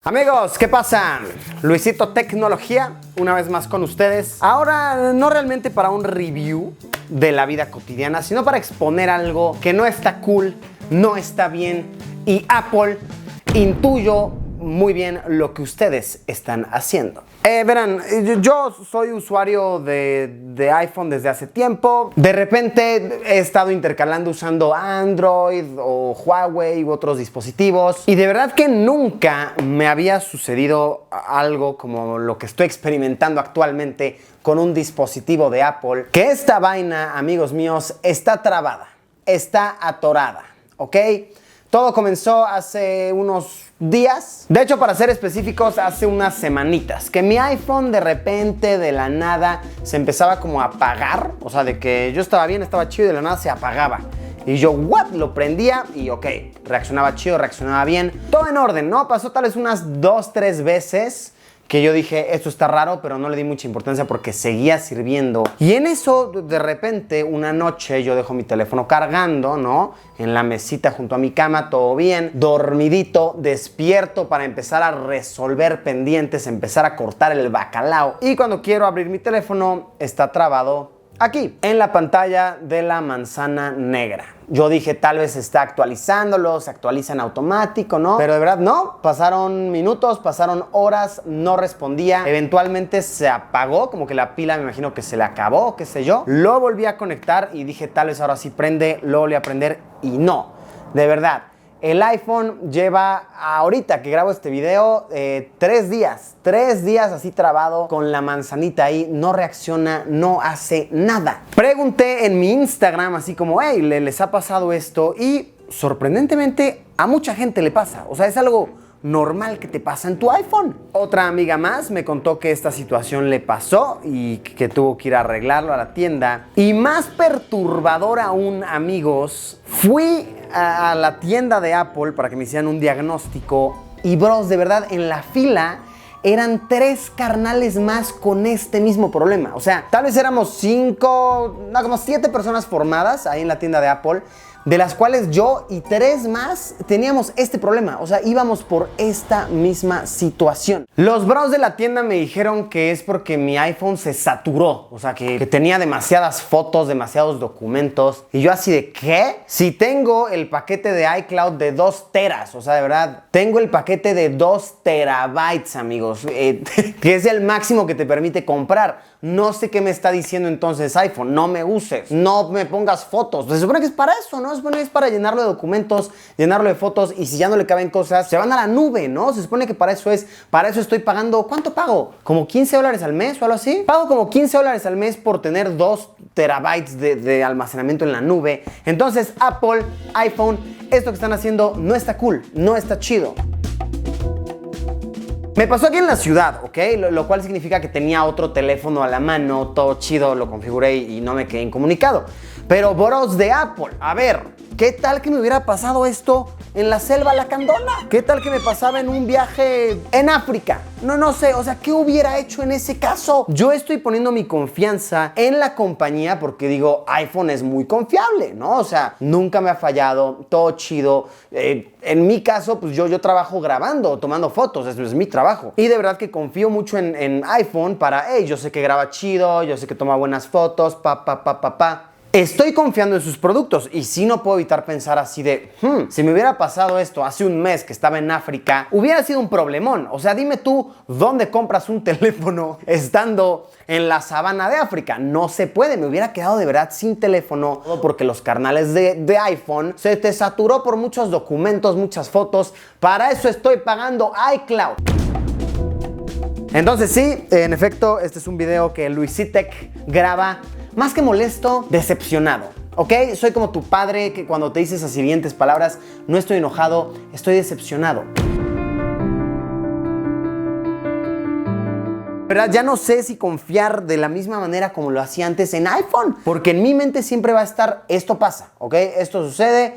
Amigos, ¿qué pasa? Luisito Tecnología, una vez más con ustedes. Ahora, no realmente para un review de la vida cotidiana, sino para exponer algo que no está cool, no está bien y Apple intuyo muy bien lo que ustedes están haciendo. Verán, yo soy usuario de iPhone desde hace tiempo. De repente he estado intercalando usando Android o Huawei u otros dispositivos. Y de verdad que nunca me había sucedido algo como lo que estoy experimentando actualmente con un dispositivo de Apple. Que esta vaina, amigos míos, está trabada, está atorada, ¿ok? Todo comenzó hace unos días. De hecho, para ser específicos, hace unas semanitas. Que mi iPhone de repente, de la nada, se empezaba como a apagar. O sea, de que yo estaba bien, estaba chido y de la nada se apagaba. Y yo, ¿what? Lo prendía y ok, reaccionaba chido, reaccionaba bien. Todo en orden, ¿no? Pasó tal vez unas 2, 3 veces que yo dije, esto está raro, pero no le di mucha importancia porque seguía sirviendo. Y en eso, de repente, una noche yo dejo mi teléfono cargando, ¿no? En la mesita junto a mi cama, todo bien, dormidito, despierto para empezar a resolver pendientes, empezar a cortar el bacalao. Y cuando quiero abrir mi teléfono, está trabado aquí, en la pantalla de la manzana negra. Yo dije, tal vez está actualizándolo, se actualiza en automático, ¿no? Pero de verdad no, pasaron minutos, pasaron horas, no respondía. Eventualmente se apagó, como que la pila me imagino que se le acabó, qué sé yo. Lo volví a conectar y dije, tal vez ahora sí prende, lo volví a prender y no. De verdad, el iPhone lleva, ahorita que grabo este video, 3 días así trabado con la manzanita ahí, no reacciona, no hace nada. Pregunté en mi Instagram así como, hey, ¿les ha pasado esto? Y sorprendentemente a mucha gente le pasa, o sea, es algo normal que te pasa en tu iPhone. Otra amiga más me contó que esta situación le pasó y que tuvo que ir a arreglarlo a la tienda. Y más perturbador aún, amigos, fui a la tienda de Apple para que me hicieran un diagnóstico y bros, de verdad, en la fila eran 3 carnales más con este mismo problema. O sea, tal vez éramos 7 personas formadas ahí en la tienda de Apple, de las cuales yo y 3 más teníamos este problema. O sea, íbamos por esta misma situación. Los bros de la tienda me dijeron que es porque mi iPhone se saturó. O sea, que tenía demasiadas fotos, demasiados documentos. Y yo así de, ¿qué? Si tengo el paquete de iCloud de 2 teras. O sea, de verdad, tengo el paquete de 2 terabytes, amigos. Que es el máximo que te permite comprar. No sé qué me está diciendo entonces iPhone. No me uses, no me pongas fotos. Se supone que es para eso, ¿no? Se supone que es para llenarlo de documentos, llenarlo de fotos, y si ya no le caben cosas, se van a la nube, ¿no? Se supone que para eso es. Para eso estoy pagando. ¿Cuánto pago? ¿Como $15 al mes o algo así? Pago como $15 al mes por tener 2 terabytes de almacenamiento en la nube. Entonces, Apple, iPhone, esto que están haciendo no está cool, no está chido. Me pasó aquí en la ciudad, ¿ok? Lo cual significa que tenía otro teléfono a la mano, todo chido, lo configuré y no me quedé incomunicado. Pero bros de Apple, a ver, ¿qué tal que me hubiera pasado esto en la selva lacandona? ¿Qué tal que me pasaba en un viaje en África? No sé, o sea, ¿qué hubiera hecho en ese caso? Yo estoy poniendo mi confianza en la compañía porque digo, iPhone es muy confiable, ¿no? O sea, nunca me ha fallado, todo chido. En mi caso, pues yo trabajo grabando, tomando fotos, eso es mi trabajo. Y de verdad que confío mucho en iPhone para, hey, yo sé que graba chido, yo sé que toma buenas fotos, Estoy confiando en sus productos y sí no puedo evitar pensar así de, si me hubiera pasado esto hace un mes que estaba en África, hubiera sido un problemón. O sea, dime tú, ¿dónde compras un teléfono estando en la sabana de África? No se puede, me hubiera quedado de verdad sin teléfono porque los carnales de iPhone se te saturó por muchos documentos, muchas fotos. Para eso estoy pagando iCloud. Entonces sí, en efecto, este es un video que Luisitec graba más que molesto, decepcionado, ¿ok? Soy como tu padre que cuando te dice esas siguientes palabras, no estoy enojado, estoy decepcionado. ¿Verdad? Ya no sé si confiar de la misma manera como lo hacía antes en iPhone, porque en mi mente siempre va a estar, esto pasa, ¿ok? Esto sucede.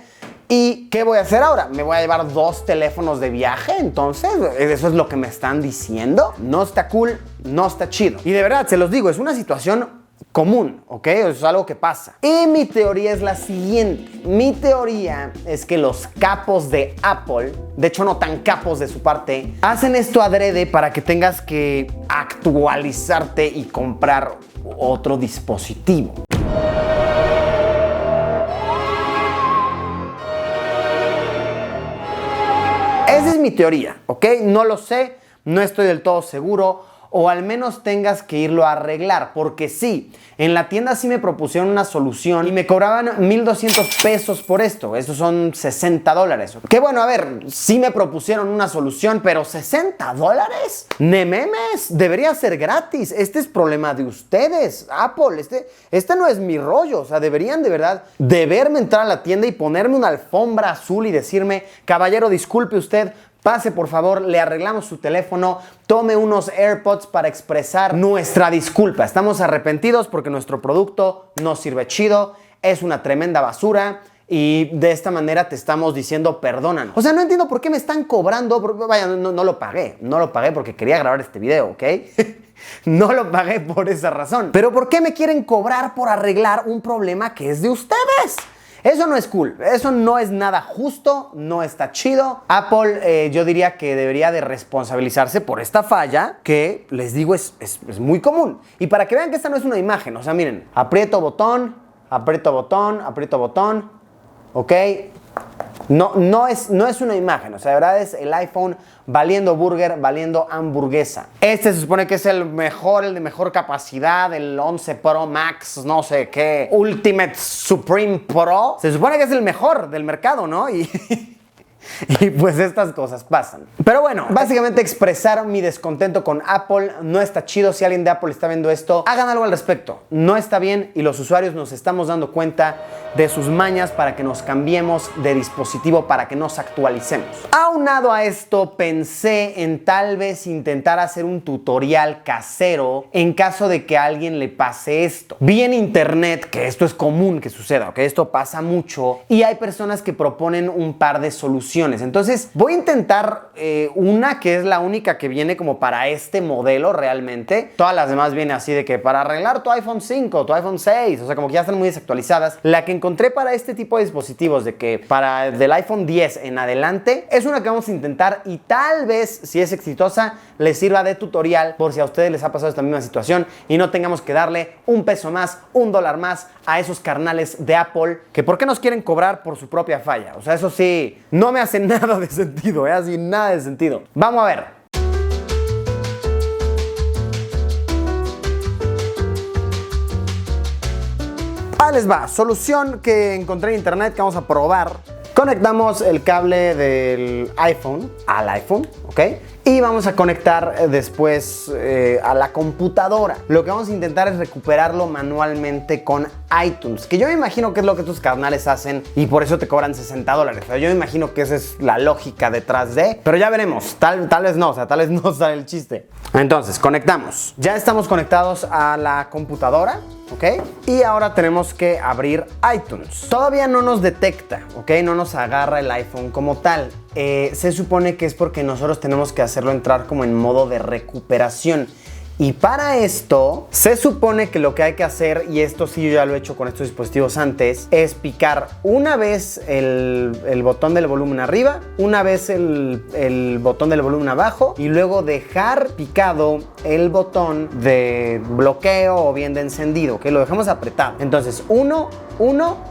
¿Y qué voy a hacer ahora? ¿Me voy a llevar 2 teléfonos de viaje? Entonces, ¿eso es lo que me están diciendo? No está cool, no está chido. Y de verdad, se los digo, es una situación común, ¿ok? Es algo que pasa. Y mi teoría es la siguiente. Mi teoría es que los capos de Apple, de hecho no tan capos de su parte, hacen esto adrede para que tengas que actualizarte y comprar otro dispositivo. Esa es mi teoría, ¿ok? No lo sé, no estoy del todo seguro, o al menos tengas que irlo a arreglar, porque sí, en la tienda sí me propusieron una solución y me cobraban 1,200 pesos por esto, esos son $60. Que bueno, a ver, sí me propusieron una solución, pero $60, ¡ne memes! Debería ser gratis, este es problema de ustedes, Apple, este no es mi rollo, o sea, deberían de verdad de verme entrar a la tienda y ponerme una alfombra azul y decirme, caballero, disculpe usted, pase por favor, le arreglamos su teléfono, tome unos AirPods para expresar nuestra disculpa. Estamos arrepentidos porque nuestro producto no sirve chido, es una tremenda basura y de esta manera te estamos diciendo perdónanos. O sea, no entiendo por qué me están cobrando, vaya, no lo pagué porque quería grabar este video, ¿ok? No lo pagué por esa razón. Pero ¿por qué me quieren cobrar por arreglar un problema que es de ustedes? Eso no es cool, eso no es nada justo, no está chido. Apple yo diría que debería de responsabilizarse por esta falla que, les digo, es muy común. Y para que vean que esta no es una imagen, o sea, miren, aprieto botón, ¿ok? No es una imagen, o sea, de verdad es el iPhone valiendo burger, valiendo hamburguesa. Este se supone que es el de mejor capacidad, el 11 Pro Max, no sé qué, Ultimate Supreme Pro. Se supone que es el mejor del mercado, ¿no? Y pues estas cosas pasan. Pero bueno, básicamente expresar mi descontento con Apple no está chido. Si alguien de Apple está viendo esto, hagan algo al respecto. No está bien y los usuarios nos estamos dando cuenta de sus mañas para que nos cambiemos de dispositivo, para que nos actualicemos. Aunado a esto, pensé en tal vez intentar hacer un tutorial casero en caso de que a alguien le pase esto. Vi en internet que esto es común que suceda, que esto pasa mucho y hay personas que proponen un par de soluciones. Entonces voy a intentar una que es la única que viene como para este modelo realmente. Todas las demás vienen así de que para arreglar tu iPhone 5, tu iPhone 6, o sea, como que ya están muy desactualizadas. La que encontré para este tipo de dispositivos, de que para del iPhone 10 en adelante, es una que vamos a intentar y tal vez, si es exitosa, les sirva de tutorial por si a ustedes les ha pasado esta misma situación y no tengamos que darle un peso más, $1 más a esos carnales de Apple que ¿por qué nos quieren cobrar por su propia falla? O sea, eso sí, no me hace nada de sentido, así nada de sentido. Vamos a ver. Ahí les va, solución que encontré en internet que vamos a probar. Conectamos el cable del iPhone al iPhone, ¿ok? Y vamos a conectar después a la computadora. Lo que vamos a intentar es recuperarlo manualmente con iTunes, que yo me imagino que es lo que tus carnales hacen y por eso te cobran $60. O sea, yo me imagino que esa es la lógica detrás de, pero ya veremos, tal vez no, o sea, tal vez no sale el chiste. Entonces, conectamos. Ya estamos conectados a la computadora, ¿ok? Y ahora tenemos que abrir iTunes. Todavía no nos detecta, ¿ok? No nos agarra el iPhone como tal. Se supone que es porque nosotros tenemos que hacerlo entrar como en modo de recuperación. Y para esto, se supone que lo que hay que hacer, y esto sí yo ya lo he hecho con estos dispositivos antes, es picar una vez el botón del volumen arriba, una vez el botón del volumen abajo, y luego dejar picado el botón de bloqueo o bien de encendido, que lo dejamos apretado. Entonces, uno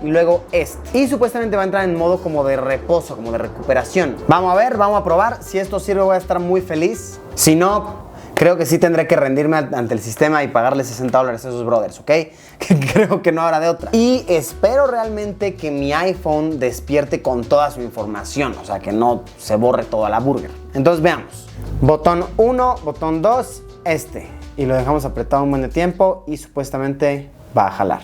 y luego este. Y supuestamente va a entrar en modo como de reposo, como de recuperación. Vamos a ver, vamos a probar. Si esto sirve, voy a estar muy feliz. Si no, creo que sí tendré que rendirme ante el sistema y pagarle $60 a esos brothers, ¿ok? Creo que no habrá de otra. Y espero realmente que mi iPhone despierte con toda su información, o sea, que no se borre toda la burger. Entonces veamos. Botón 1, botón 2, este. Y lo dejamos apretado un buen de tiempo y supuestamente va a jalar.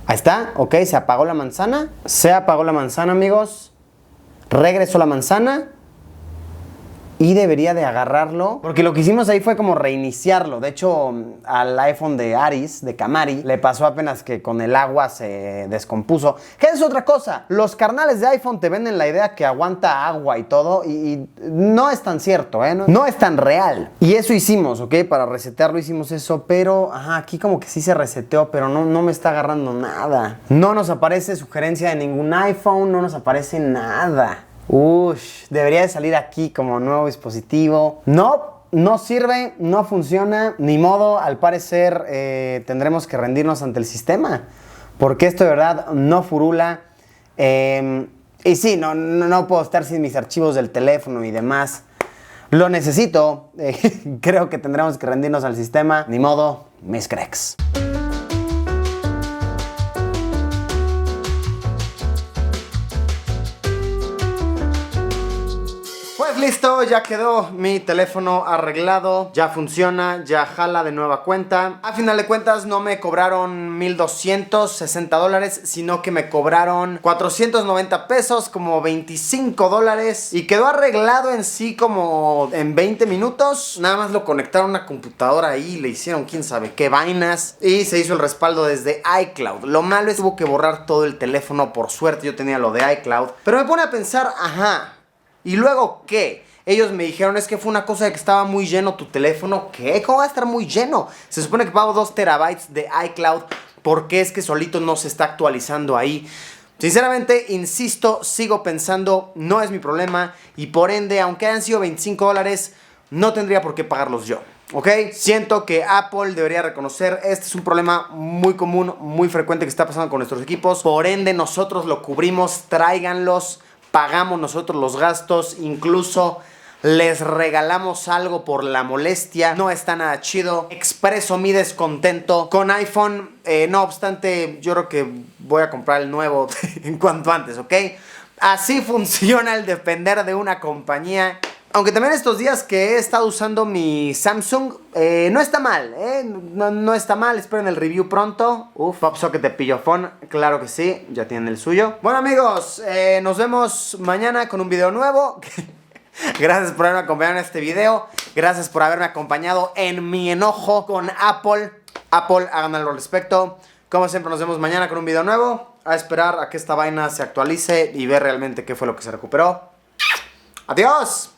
Ahí está, ok, se apagó la manzana. Se apagó la manzana, amigos. Regresó la manzana. y debería de agarrarlo, porque lo que hicimos ahí fue como reiniciarlo. De hecho, al iPhone de Aris, de Camari, le pasó apenas que con el agua se descompuso. ¿Qué es otra cosa? Los carnales de iPhone te venden la idea que aguanta agua y todo, y no es tan cierto, ¿eh? No es tan real. Y eso hicimos, ¿ok? Para resetearlo hicimos eso, pero aquí como que sí se reseteó, pero no me está agarrando nada. No nos aparece sugerencia de ningún iPhone, no nos aparece nada. Debería de salir aquí como nuevo dispositivo. No sirve, no funciona, ni modo. Al parecer tendremos que rendirnos ante el sistema, porque esto de verdad no furula. Y sí, no puedo estar sin mis archivos del teléfono y demás. Lo necesito. Creo que tendremos que rendirnos al sistema. Ni modo, mis cracks. Pues listo, ya quedó mi teléfono arreglado, ya funciona, ya jala de nueva cuenta. A final de cuentas no me cobraron $1,260, sino que me cobraron 490 pesos, como $25. Y quedó arreglado en sí como en 20 minutos. Nada más lo conectaron a una computadora ahí, le hicieron quién sabe qué vainas. Y se hizo el respaldo desde iCloud. Lo malo es que tuvo que borrar todo el teléfono, por suerte yo tenía lo de iCloud. Pero me pone a pensar, ¿y luego qué? Ellos me dijeron, es que fue una cosa de que estaba muy lleno tu teléfono. ¿Qué? ¿Cómo va a estar muy lleno? Se supone que pago 2 terabytes de iCloud. ¿Por qué es que solito no se está actualizando ahí? Sinceramente, insisto, sigo pensando, no es mi problema. Y por ende, aunque hayan sido $25, no tendría por qué pagarlos yo. ¿Ok? Siento que Apple debería reconocer, este es un problema muy común, muy frecuente que está pasando con nuestros equipos. Por ende, nosotros lo cubrimos, tráiganlos. Pagamos nosotros los gastos, incluso les regalamos algo por la molestia. No está nada chido. Expreso mi descontento con iPhone. No obstante, yo creo que voy a comprar el nuevo en cuanto antes, ¿ok? Así funciona el depender de una compañía. Aunque también estos días que he estado usando mi Samsung, no está mal, no está mal, esperen el review pronto. PopSocket de pillofón, claro que sí, ya tienen el suyo. Bueno amigos, nos vemos mañana con un video nuevo. Gracias por haberme acompañado en este video, gracias por haberme acompañado en mi enojo con Apple. Apple, hagan algo al respecto. Como siempre, nos vemos mañana con un video nuevo. A esperar a que esta vaina se actualice y ver realmente qué fue lo que se recuperó. ¡Adiós!